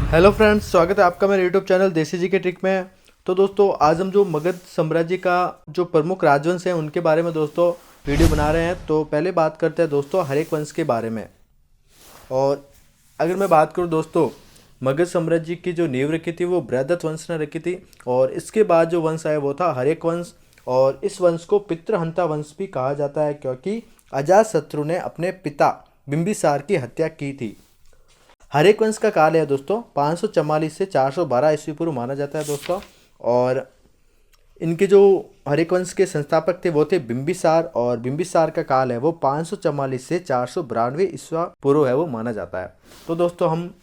Hello friends, स्वागत है आपका मेरे यूट्यूब चैनल देसी जी के ट्रिक में। तो दोस्तों, आज हम जो मगध साम्राज्य का जो प्रमुख राजवंश हैं उनके बारे में दोस्तों वीडियो बना रहे हैं। तो पहले बात करते हैं दोस्तों हरेक वंश के बारे में। और अगर मैं बात करूं दोस्तों, मगध साम्राज्य की जो नींव रखी थी वो बृहदत्त वंश ने रखी थी। और इसके बाद जो वंश आया वो था हरेक वंश। और इस वंश को पितृहंता वंश भी कहा जाता है, क्योंकि अजातशत्रु ने अपने पिता बिंबिसार की हत्या की थी। हरेक वंश का काल है दोस्तों 544 से 412 ईस्वी पूर्व माना जाता है दोस्तों। और इनके जो हरेक वंश के संस्थापक थे वो थे बिंबिसार, और बिंबिसार का काल है वो 544 से 492 ईस्वी पूर्व है वो माना जाता है। तो दोस्तों, हम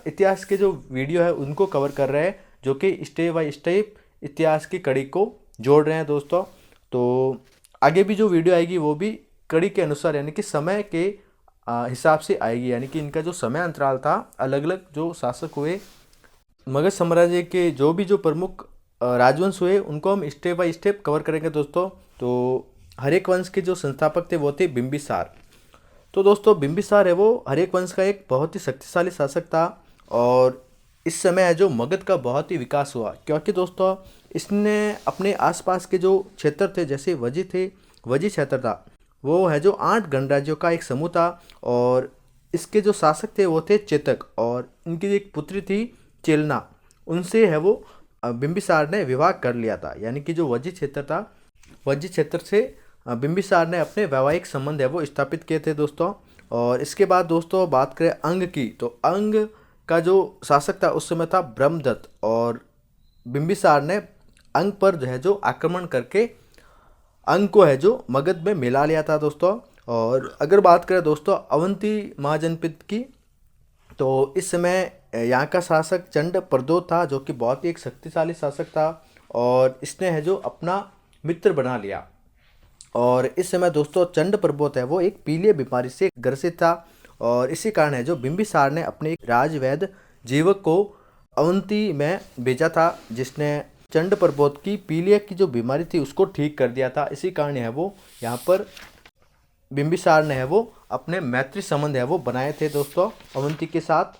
इतिहास के जो वीडियो है उनको कवर कर रहे हैं, जो कि स्टेप बाय स्टेप इतिहास की कड़ी को जोड़ रहे हैं दोस्तों। तो आगे भी जो वीडियो आएगी वो भी कड़ी के अनुसार, यानी कि समय के हिसाब से आएगी। यानी कि इनका जो समय अंतराल था, अलग अलग जो शासक हुए मगध साम्राज्य के, जो प्रमुख राजवंश हुए, उनको हम स्टेप बाय स्टेप कवर करेंगे दोस्तों। तो हरेक वंश के जो संस्थापक थे वो थे बिंबिसार। तो दोस्तों, बिंबिसार है वो हरेक वंश का एक बहुत ही शक्तिशाली शासक था। और इस समय है जो मगध का बहुत ही विकास हुआ, क्योंकि दोस्तों इसने अपने आसपास के जो क्षेत्र थे, जैसे वजी क्षेत्र था, वो है जो 8 गणराज्यों का एक समूह था। और इसके जो शासक थे वो थे चेतक, और इनकी एक पुत्री थी चेलना। उनसे है वो बिंबिसार ने विवाह कर लिया था। यानी कि जो वजी क्षेत्र था, वजी क्षेत्र से बिंबिसार ने अपने वैवाहिक संबंध है वो स्थापित किए थे दोस्तों। और इसके बाद दोस्तों बात करें अंग की, तो अंग का जो शासक था उस समय था ब्रह्मदत्त। और बिंबिसार ने अंग पर जो है जो आक्रमण करके अंग को है जो मगध में मिला लिया था दोस्तों। और अगर बात करें दोस्तों अवंती महाजनपद की, तो इस समय यहाँ का शासक चंड प्रदोत था, जो कि बहुत ही एक शक्तिशाली शासक था। और इसने है जो अपना मित्र बना लिया। और इस समय दोस्तों चंड प्रबोध है वो एक पीलिया बीमारी से ग्रसित था। और इसी कारण है जो बिंबिसार ने अपने एक राजवैद्य जीवक को अवंती में भेजा था, जिसने चंड प्रबोध की पीलिया की जो बीमारी थी उसको ठीक कर दिया था। इसी कारण है वो यहाँ पर बिंबिसार ने है वो अपने मैत्री संबंध है वो बनाए थे दोस्तों अवंती के साथ।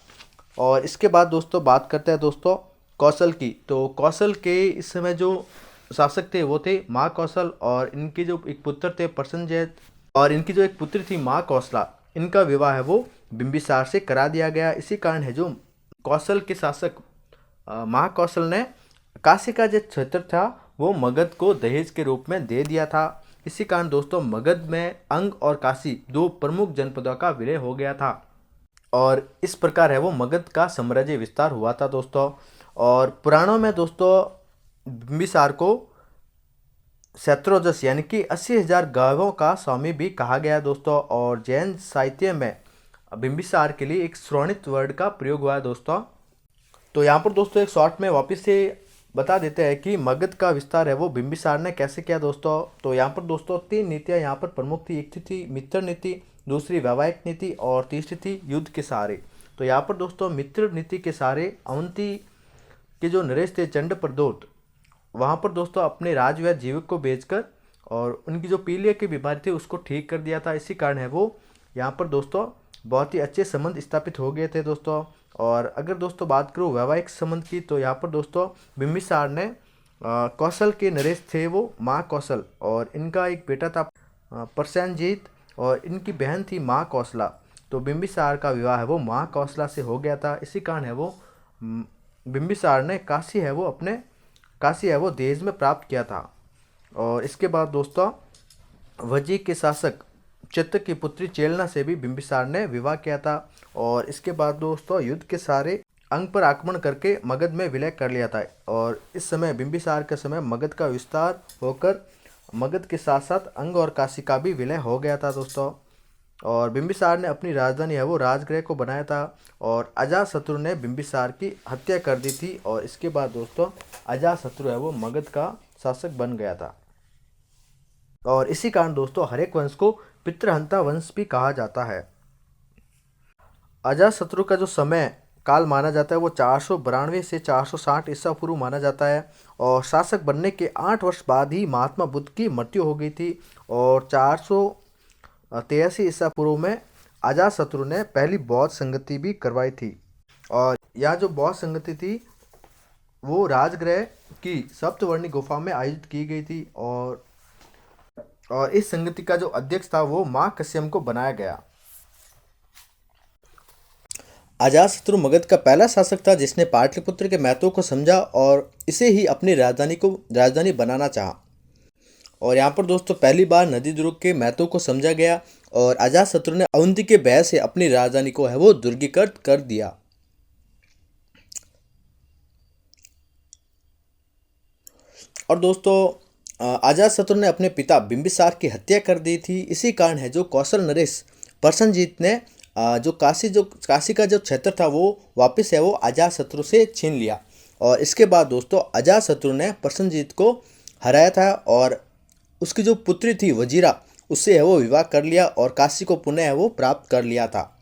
और इसके बाद दोस्तों बात करते हैं दोस्तों कौशल की। तो कौशल के इस समय जो शासक थे वो थे माँ कौशल, और इनके जो एक पुत्र थे प्रसन्नजैत, और इनकी जो एक पुत्री थी माँ कौशला। इनका विवाह है वो बिंबिसार से करा दिया गया। इसी कारण है जो कौशल के शासक माँ कौशल ने काशी का जो क्षेत्र था वो मगध को दहेज के रूप में दे दिया था। इसी कारण दोस्तों मगध में अंग और काशी दो प्रमुख जनपदों का विलय हो गया था। और इस प्रकार है वो मगध का साम्राज्य विस्तार हुआ था दोस्तों। और पुराणों में दोस्तों बिंबिसार को शत्रुजस यानी कि 80,000 गायों का स्वामी भी कहा गया दोस्तों। और जैन साहित्य में बिंबिसार के लिए एक स्वर्णित वर्ड का प्रयोग हुआ है दोस्तों। तो यहाँ पर दोस्तों एक शॉर्ट में वापस से बता देते हैं कि मगध का विस्तार है वो बिंबिसार ने कैसे किया दोस्तों। तो यहाँ पर दोस्तों 3 नीतियाँ यहाँ पर प्रमुख थी। एक थी मित्र नीति, दूसरी वैवाहिक नीति, और तीसरी थी युद्ध के सहारे। तो यहाँ पर दोस्तों मित्र नीति के सहारे अवंती के जो नरेश थे चंड प्रदोत, वहाँ पर दोस्तों अपने राजवैद्य जीवक को बेचकर और उनकी जो पीलिया की बीमारी थी उसको ठीक कर दिया था। इसी कारण है वो यहाँ पर दोस्तों बहुत ही अच्छे संबंध स्थापित हो गए थे दोस्तों। और अगर दोस्तों बात करूँ वैवाहिक संबंध की, तो यहाँ पर दोस्तों बिंबिसार ने कौशल के नरेश थे वो माँ कौशल, और इनका एक बेटा था प्रसेनजीत, और इनकी बहन थी माँ कौशला। तो बिंबिसार का विवाह है वो माँ कौशला से हो गया था। इसी कारण है वो बिंबिसार ने काशी है वो देश में प्राप्त किया था। और इसके बाद दोस्तों वजी के शासक चित्त की पुत्री चेलना से भी बिंबिसार ने विवाह किया था। और इसके बाद दोस्तों युद्ध के सारे अंग पर आक्रमण करके मगध में विलय कर लिया था। और इस समय बिंबिसार के समय मगध का विस्तार होकर मगध के साथ साथ अंग और काशी का भी विलय हो गया था दोस्तों। और बिंबिसार ने अपनी राजधानी है वो राजगृह को बनाया था। और अजातशत्रु ने बिंबिसार की हत्या कर दी थी। और इसके बाद दोस्तों अजातशत्रु है वो मगध का शासक बन गया था। और इसी कारण दोस्तों हरेक वंश को पितृहंता वंश भी कहा जाता है। अजातशत्रु का जो समय काल माना जाता है वो 492 से 460 ईसा पूर्व माना जाता है। और शासक बनने के 8 वर्ष बाद ही महात्मा बुद्ध की मृत्यु हो गई थी। और 483 ईसा पूर्व में अजातशत्रु ने पहली बौद्ध संगति भी करवाई थी। और यह जो बौद्ध संगति थी वो राजगृह की सप्तवर्णी गुफा में आयोजित की गई थी, और इस संगति का जो अध्यक्ष था वो माँ कश्यप को बनाया गया। अजातशत्रु मगध का पहला शासक था जिसने पाटलिपुत्र के महत्व को समझा और इसे ही अपनी राजधानी बनाना चाहा। और यहाँ पर दोस्तों पहली बार नदी दुर्ग के महत्व को समझा गया और अजातशत्रु ने अवंती के भय से अपनी राजधानी को है वो दुर्गीकृत कर दिया। और दोस्तों अजातशत्रु ने अपने पिता बिंबिसार की हत्या कर दी थी। इसी कारण है जो कौशल नरेश प्रसेनजीत ने जो काशी का जो क्षेत्र था वो वापस है वो अजातशत्रु से छीन लिया। और इसके बाद दोस्तों अजातशत्रु ने प्रसेनजीत को हराया था और उसकी जो पुत्री थी वजीरा उससे है वो विवाह कर लिया और काशी को पुनः है वो प्राप्त कर लिया था।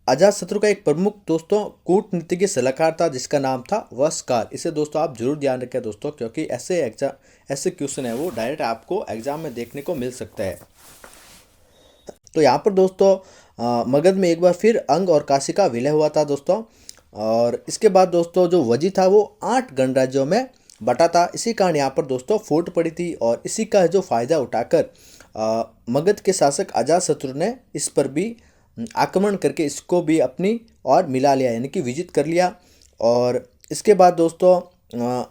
अजातशत्रु का एक प्रमुख दोस्तों कूटनीतिज्ञ सलाहकार था जिसका नाम था वस्कार। इसे दोस्तों आप जरूर ध्यान रखें दोस्तों, क्योंकि ऐसे क्वेश्चन है वो डायरेक्ट आपको एग्जाम में देखने को मिल सकता है। तो यहाँ पर दोस्तों मगध में एक बार फिर अंग और काशी का विलय हुआ था दोस्तों। और इसके बाद दोस्तों जो वजी था वो 8 गणराज्यों में बटा था। इसी कारण यहाँ पर दोस्तों फूट पड़ी थी और इसी का जो फायदा उठाकर मगध के शासक अजातशत्रु ने इस पर भी आक्रमण करके इसको भी अपनी और मिला लिया, यानी कि विजित कर लिया। और इसके बाद दोस्तों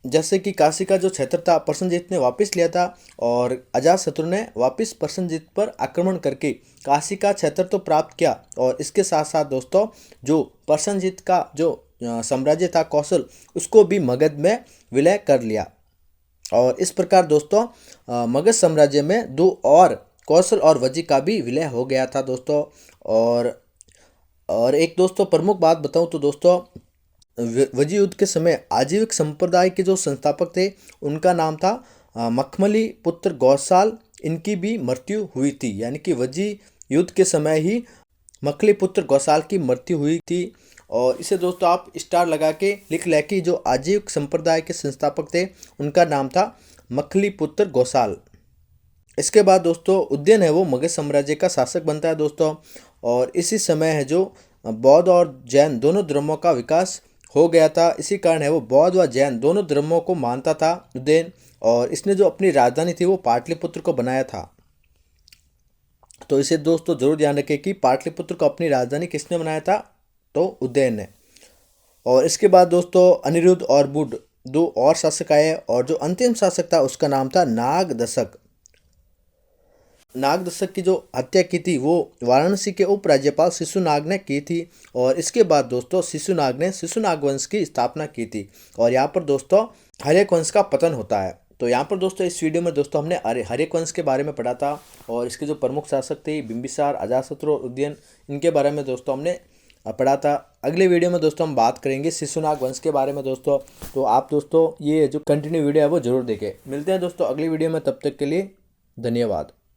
जैसे कि काशी का जो क्षेत्र था प्रसेनजीत ने वापस लिया था और अजातशत्रु ने वापस प्रसेनजीत पर आक्रमण करके काशी का क्षेत्र तो प्राप्त किया और इसके साथ साथ दोस्तों जो प्रसेनजीत का जो साम्राज्य था कौशल उसको भी मगध में विलय कर लिया। और इस प्रकार दोस्तों मगध साम्राज्य में 2 और कौशल और वजी का भी विलय हो गया था दोस्तों। और एक दोस्तों प्रमुख बात बताऊं तो दोस्तों वजी युद्ध के समय आजीविक संप्रदाय के जो संस्थापक थे उनका नाम था मखमली पुत्र गौसाल। इनकी भी मृत्यु हुई थी, यानी कि वजी युद्ध के समय ही मखमली पुत्र गौसाल की मृत्यु हुई थी। और इसे दोस्तों आप स्टार लगा के लिख लें कि जो आजीविक संप्रदाय के संस्थापक थे उनका नाम था मखमली पुत्र गौसाल। इसके बाद दोस्तों उदयन है वो मगध साम्राज्य का शासक बनता है दोस्तों। और इसी समय है जो बौद्ध और जैन दोनों धर्मों का विकास हो गया था। इसी कारण है वो बौद्ध व जैन दोनों धर्मों को मानता था उदयन। और इसने जो अपनी राजधानी थी वो पाटलिपुत्र को बनाया था। तो इसे दोस्तों जरूर ध्यान रखें कि पाटलिपुत्र को अपनी राजधानी किसने बनाया था, तो उदयन ने। और इसके बाद दोस्तों अनिरुद्ध और बुद्ध 2 और शासक आए और जो अंतिम शासक था उसका नाम था नागदशक। नागदशक की जो हत्या की थी वो वाराणसी के उपराज्यपाल शिशुनाग ने की थी। और इसके बाद दोस्तों शिशुनाग ने शिशुनाग वंश की स्थापना की थी और यहाँ पर दोस्तों हर्यक वंश का पतन होता है। तो यहाँ पर दोस्तों इस वीडियो में दोस्तों हमने हर्यक वंश के बारे में पढ़ा था और इसके जो प्रमुख शासक थे बिंबिसार, अजातशत्रु और उदयन, इनके बारे में दोस्तों हमने पढ़ा था। अगले वीडियो में दोस्तों हम बात करेंगे शिशुनाग वंश के बारे में दोस्तों। तो आप दोस्तों ये जो कंटिन्यू वीडियो है वो जरूर देखें। मिलते हैं दोस्तों अगली वीडियो में, तब तक के लिए धन्यवाद।